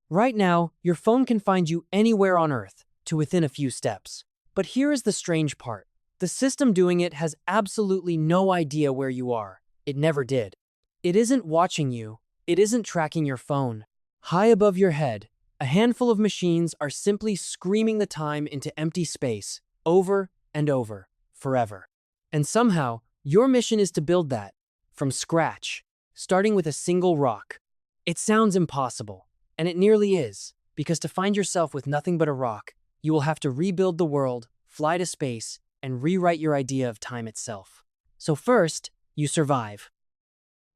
Right now, your phone can find you anywhere on Earth, to within a few steps. But here is the strange part. The system doing it has absolutely no idea where you are. It never did. It isn't watching you. It isn't tracking your phone. High above your head, a handful of machines are simply screaming the time into empty space, over and over, forever. And somehow, your mission is to build that, from scratch, starting with a single rock. It sounds impossible, and it nearly is, because to find yourself with nothing but a rock, you will have to rebuild the world, fly to space, and rewrite your idea of time itself. So first, you survive.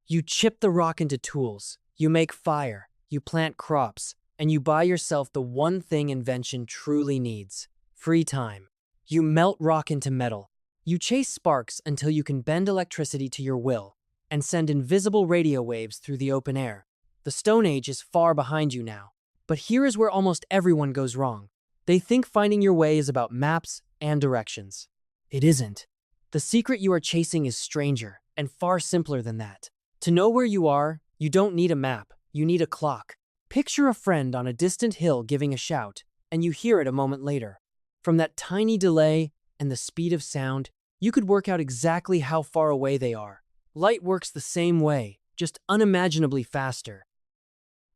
You chip the rock into tools, you make fire, you plant crops, and you buy yourself the one thing invention truly needs: free time. You melt rock into metal. You chase sparks until you can bend electricity to your will and send invisible radio waves through the open air. The Stone Age is far behind you now. But here is where almost everyone goes wrong. They think finding your way is about maps and directions. It isn't. The secret you are chasing is stranger and far simpler than that. To know where you are, you don't need a map, you need a clock. Picture a friend on a distant hill giving a shout, and you hear it a moment later. From that tiny delay and the speed of sound, you could work out exactly how far away they are. Light works the same way, just unimaginably faster.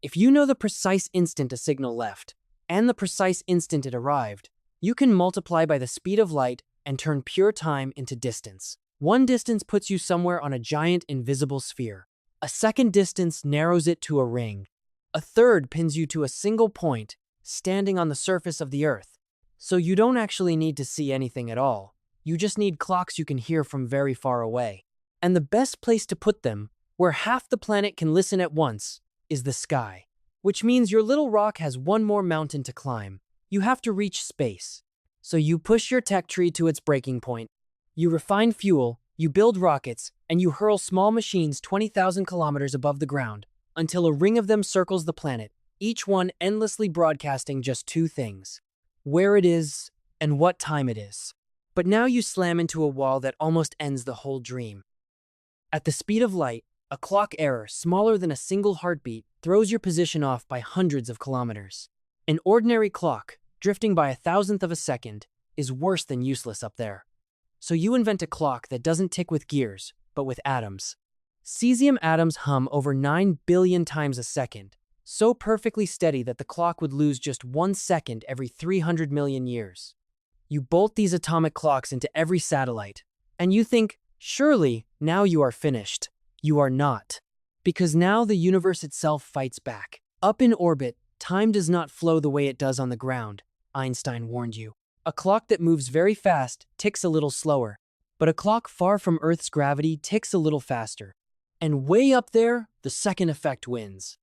If you know the precise instant a signal left, and the precise instant it arrived, you can multiply by the speed of light and turn pure time into distance. One distance puts you somewhere on a giant invisible sphere. A second distance narrows it to a ring. A third pins you to a single point, standing on the surface of the Earth. So you don't actually need to see anything at all. You just need clocks you can hear from very far away. And the best place to put them, where half the planet can listen at once, is the sky. Which means your little rock has one more mountain to climb. You have to reach space. So you push your tech tree to its breaking point. You refine fuel, you build rockets, and you hurl small machines 20,000 kilometers above the ground, until a ring of them circles the planet, each one endlessly broadcasting just two things: where it is and what time it is. But now you slam into a wall that almost ends the whole dream. At the speed of light, a clock error smaller than a single heartbeat throws your position off by hundreds of kilometers. An ordinary clock, drifting by 1,000th of a second, is worse than useless up there. So you invent a clock that doesn't tick with gears, but with atoms. Cesium atoms hum over 9 billion times a second, so perfectly steady that the clock would lose just 1 second every 300 million years. You bolt these atomic clocks into every satellite, and you think, surely, now you are finished. You are not. Because now the universe itself fights back. Up in orbit, time does not flow the way it does on the ground, Einstein warned you. A clock that moves very fast ticks a little slower, but a clock far from Earth's gravity ticks a little faster. And way up there, the second effect wins.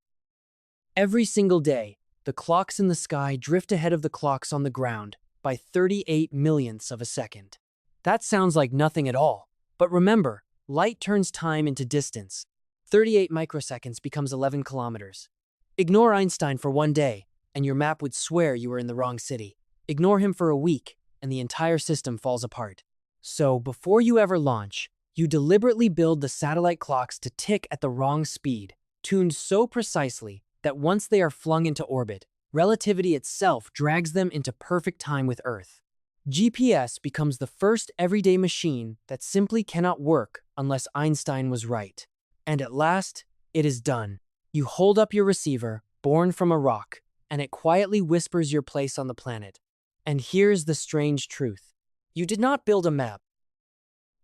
Every single day, the clocks in the sky drift ahead of the clocks on the ground by 38 millionths of a second. That sounds like nothing at all, but remember, light turns time into distance. 38 microseconds becomes 11 kilometers. Ignore Einstein for one day, and your map would swear you were in the wrong city. Ignore him for a week, and the entire system falls apart. So, before you ever launch, you deliberately build the satellite clocks to tick at the wrong speed, tuned so precisely that once they are flung into orbit, relativity itself drags them into perfect time with Earth. GPS becomes the first everyday machine that simply cannot work unless Einstein was right. And at last, it is done. You hold up your receiver, born from a rock, and it quietly whispers your place on the planet. And here's the strange truth. You did not build a map.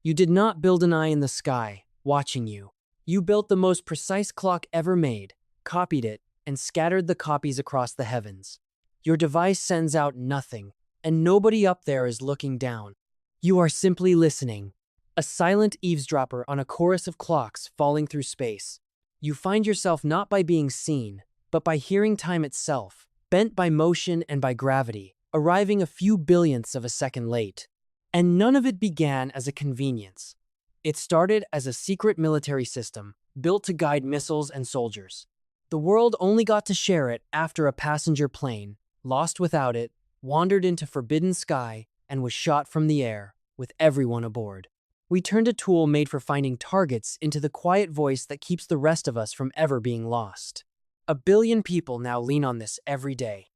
You did not build an eye in the sky, watching you. You built the most precise clock ever made, copied it, and scattered the copies across the heavens. Your device sends out nothing, and nobody up there is looking down. You are simply listening. A silent eavesdropper on a chorus of clocks falling through space. You find yourself not by being seen, but by hearing time itself, bent by motion and by gravity, arriving a few billionths of a second late. And none of it began as a convenience. It started as a secret military system, built to guide missiles and soldiers. The world only got to share it after a passenger plane, lost without it, wandered into forbidden sky, and was shot from the air, with everyone aboard. We turned a tool made for finding targets into the quiet voice that keeps the rest of us from ever being lost. A billion people now lean on this every day.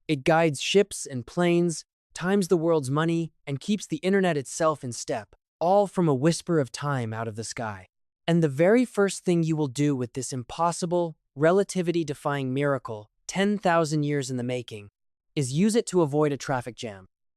It guides ships and planes, times the world's money, and keeps the internet itself in step, all from a whisper of time out of the sky. And the very first thing you will do with this impossible, relativity-defying miracle, 10,000 years in the making, is use it to avoid a traffic jam.